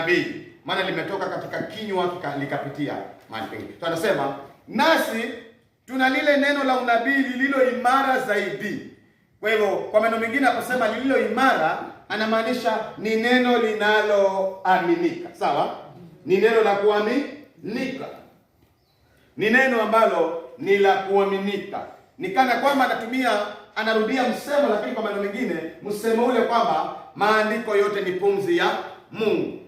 unabii, maana limetoka katika kinywa likapitia mahali pengine. So anasema nasi tuna lile neno la unabii lililo imara zaidi. Kwa hivyo kwa maneno mengine aposema lililo imara, anamaanisha ni neno linaloaminika. Sawa? Ni neno la kuaminika. Ni neno ambalo ni la kuaminika. Ni kana kwamba anarudia msemo, lakini kwa maneno mengine msemo ule kwamba maandiko yote ni pumzi ya Mungu.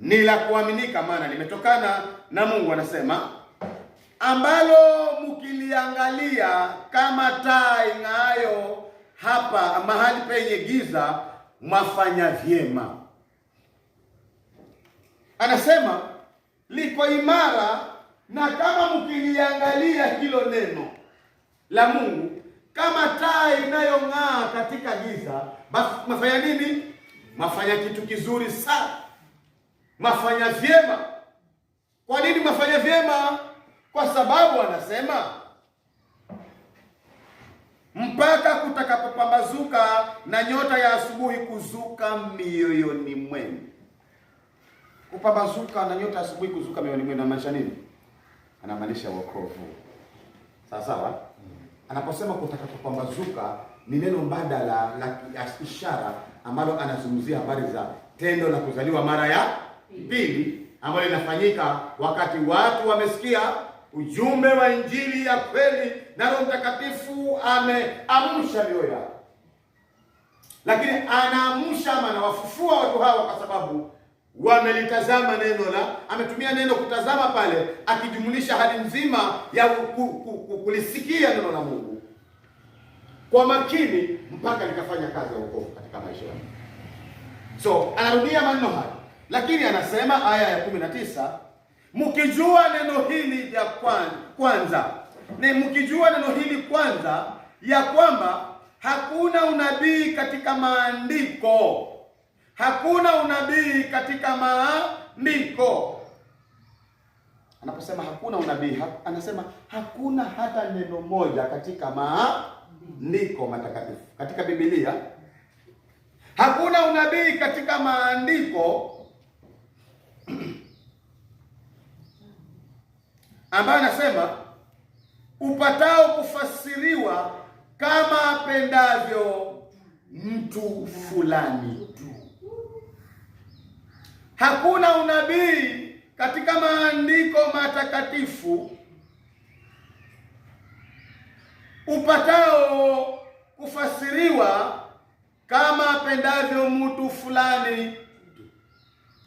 Ni la kuaminika maana limetokana na Mungu. Anasema ambalo mkiliangalia kama taa ing'aayo hapa mahali penye giza, mwafanya vyema. Anasema liko imara, na kama mkiliangalia hilo neno la Mungu kama taa inayong'aa katika giza, basi mafanya nini? Mafanya kitu kizuri sana, mafanya vyema. Kwa nini mafanya vyema? Kwa sababu anasema mpaka kutakapopambazuka na nyota ya asubuhi kuzuka mioyoni mwenu. Kupambazuka na nyota ya asubuhi kuzuka mioyoni mwenu anamaanisha nini? Anamaanisha wokovu. Sawa? Anaposema kutakapopambazuka ni neno mbadala la ishara ambalo anazungumzia habari za tendo la kuzaliwa mara ya pili, ambalo linafanyika wakati watu wamesikia ujumbe wa Injili ya kweli na Roho Mtakatifu ameamsha mioyo yao. Lakini anaamsha ama anawafufua watu hawa kwa sababu wamelitazama neno ametumia neno kutazama pale, akijumulisha hali nzima ya kulisikia neno la Mungu kwa makini mpaka likafanya kazi ya wokovu katika maisha yao. So anarudia maneno haya, lakini anasema aya ya 19, mkijua neno hili ya kwanza, mkijua neno hili kwanza, ya kwamba hakuna unabii katika maandiko. Hakuna unabii katika maandiko. Anaposema hakuna unabii, anasema hakuna hata neno moja katika maandiko matakatifu. Katika Biblia hakuna unabii katika maandiko ambayo anasema upatao kufasiriwa kama apendavyo mtu fulani tu. Hakuna unabii katika maandiko matakatifu upatao kufasiriwa kama apendavyo mtu fulani